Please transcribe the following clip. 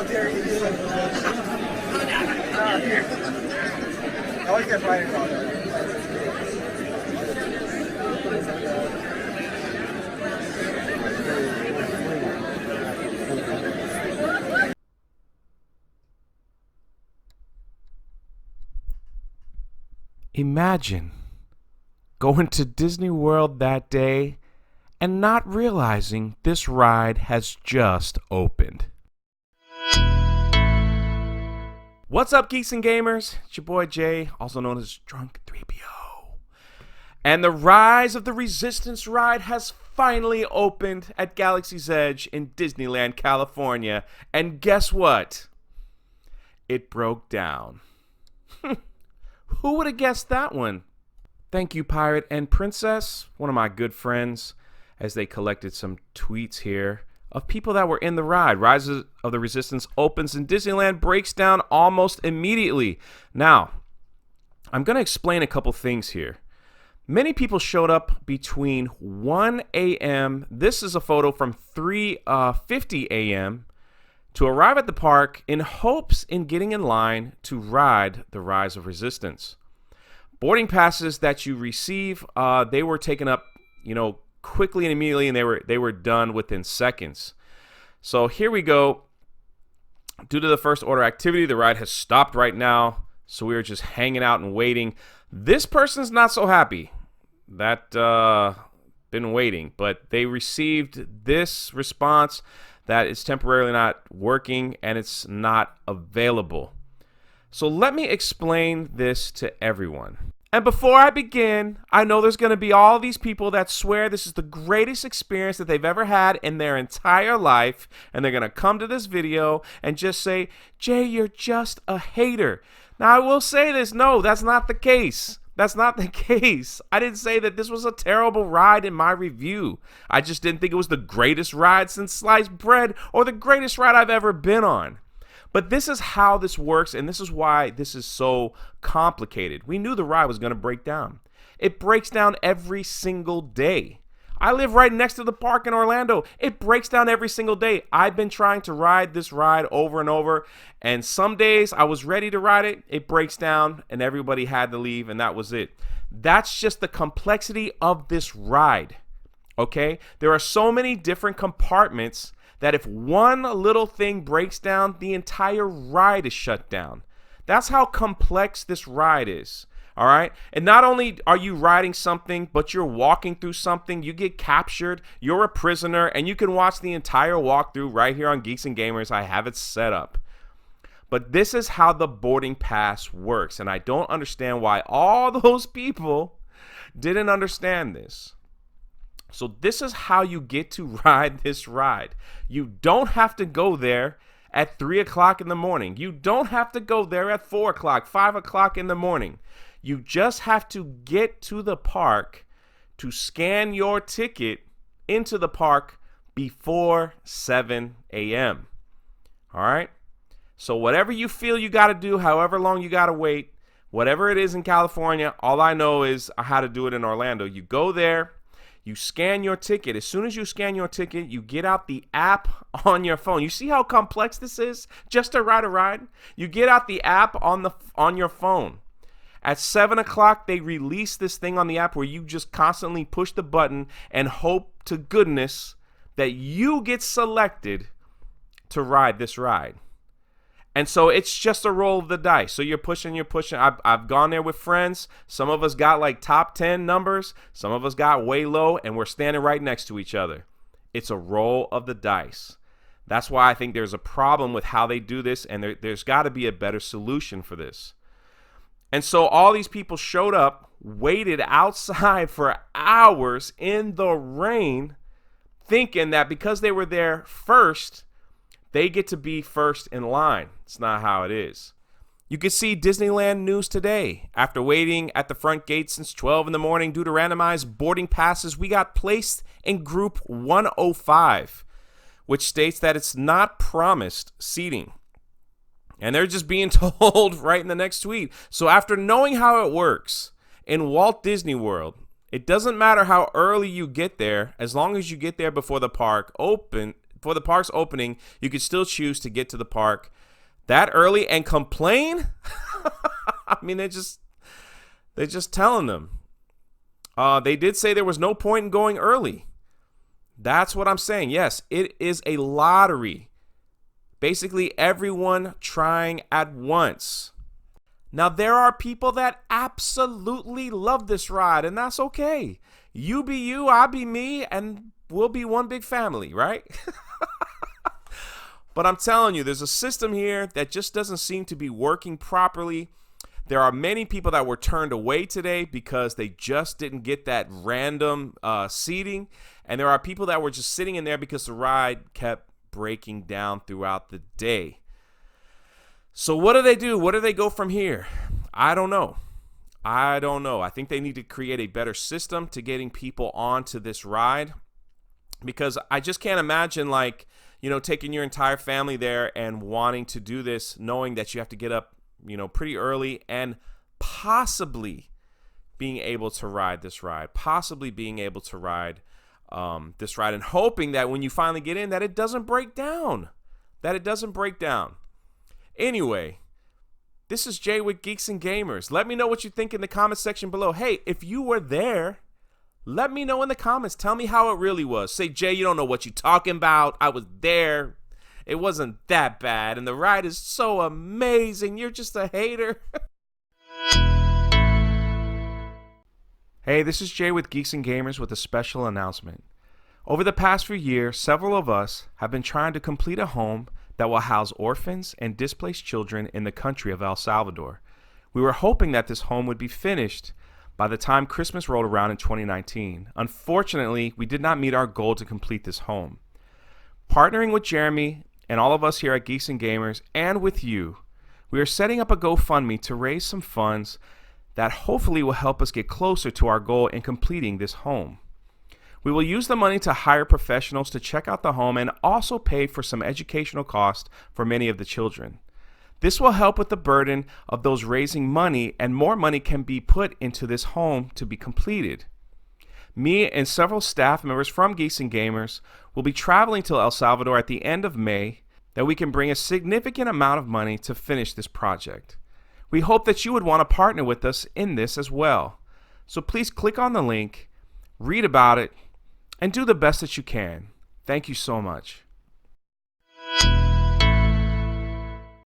dare you do it? I always get fighting about that. Imagine going to Disney World that day and not realizing this ride has just opened. What's up, geeks and gamers? It's your boy Jay, also known as Drunk 3PO. And the Rise of the Resistance ride has finally opened at Galaxy's Edge in Disneyland, California. And guess what? It broke down. Who would have guessed that one? Thank you, Pirate and Princess, one of my good friends, as they collected some tweets here of people that were in the ride. Rise of the Resistance opens in Disneyland, breaks down almost immediately. Now, I'm going to explain a couple things here. Many people showed up between 1 a.m. This is a photo from 3:50 a.m. to arrive at the park in hopes in getting in line to ride the Rise of Resistance. Boarding passes that you receive, they were taken up, quickly and immediately, and they were done within seconds. So here we go. Due to the first order activity, the ride has stopped right now, so we are just hanging out and waiting. This person's not so happy that been waiting, but they received this response that it's temporarily not working and it's not available. So let me explain this to everyone. And before I begin, I know there's going to be all these people that swear this is the greatest experience that they've ever had in their entire life, and they're going to come to this video and just say, Jay, you're just a hater. Now, I will say this. No, that's not the case. That's not the case. I didn't say that this was a terrible ride in my review. I just didn't think it was the greatest ride since sliced bread or the greatest ride I've ever been on. But this is how this works, and this is why this is so complicated. We knew the ride was going to break down. It breaks down every single day. I live right next to the park in Orlando. It breaks down every single day. I've been trying to ride this ride over and over, and some days I was ready to ride it. It breaks down, and everybody had to leave, and that was it. That's just the complexity of this ride, okay? There are so many different compartments that if one little thing breaks down, the entire ride is shut down. That's how complex this ride is. All right. And not only are you riding something, but you're walking through something. You get captured. You're a prisoner, and you can watch the entire walkthrough right here on Geeks and Gamers. I have it set up. But this is how the boarding pass works. And I don't understand why all those people didn't understand this. So this is how you get to ride this ride. You don't have to go there at 3 o'clock in the morning. You don't have to go there at 4 o'clock, 5 o'clock in the morning. You just have to get to the park to scan your ticket into the park before 7 a.m. All right? So whatever you feel you got to do, however long you got to wait, whatever it is in California, all I know is how to do it in Orlando. You go there, you scan your ticket. As soon as you scan your ticket, you get out the app on your phone. You see how complex this is just to ride a ride? You get out the app on your phone. At 7 o'clock, they release this thing on the app where you just constantly push the button and hope to goodness that you get selected to ride this ride. And so it's just a roll of the dice. So you're pushing. I've gone there with friends. Some of us got like top 10 numbers. Some of us got way low, and we're standing right next to each other. It's a roll of the dice. That's why I think there's a problem with how they do this, and there's got to be a better solution for this. And so all these people showed up, waited outside for hours in the rain, thinking that because they were there first, they get to be first in line. It's not how it is. You can see Disneyland news today. After waiting at the front gate since 12 in the morning due to randomized boarding passes, we got placed in group 105, which states that it's not promised seating. And they're just being told right in the next tweet. So after knowing how it works in Walt Disney World, it doesn't matter how early you get there, as long as you get there before the park before the park's opening, you could still choose to get to the park that early and complain. I mean, they're just telling them. They did say there was no point in going early. That's what I'm saying. Yes, it is a lottery. Basically, everyone trying at once. Now, there are people that absolutely love this ride, and that's okay. You be you, I be me, and we'll be one big family, right? But I'm telling you, there's a system here that just doesn't seem to be working properly. There are many people that were turned away today because they just didn't get that random seating. And there are people that were just sitting in there because the ride kept breaking down throughout the day. So what do they do? Where do they go from here? I don't know. I think they need to create a better system to getting people onto this ride, because I just can't imagine, like, you know, taking your entire family there and wanting to do this, knowing that you have to get up, you know, pretty early and possibly being able to ride this ride, and hoping that when you finally get in that it doesn't break down, Anyway, this is Jay with Geeks and Gamers. Let me know what you think in the comment section below. Hey, if you were there, let me know in the comments. Tell me how it really was. Say, Jay, you don't know what you're talking about. I was there. It wasn't that bad, and the ride is so amazing. You're just a hater. Hey, this is Jay with Geeks and Gamers with a special announcement. Over the past few years, several of us have been trying to complete a home that will house orphans and displaced children in the country of El Salvador. We were hoping that this home would be finished by the time Christmas rolled around in 2019. Unfortunately, we did not meet our goal to complete this home. Partnering with Jeremy and all of us here at Geeks and Gamers, and with you, we are setting up a GoFundMe to raise some funds that hopefully will help us get closer to our goal in completing this home. We will use the money to hire professionals to check out the home and also pay for some educational costs for many of the children. This will help with the burden of those raising money, and more money can be put into this home to be completed. Me and several staff members from Geeks and Gamers will be traveling to El Salvador at the end of May, that we can bring a significant amount of money to finish this project. We hope that you would want to partner with us in this as well. So please click on the link, read about it, and do the best that you can. Thank you so much.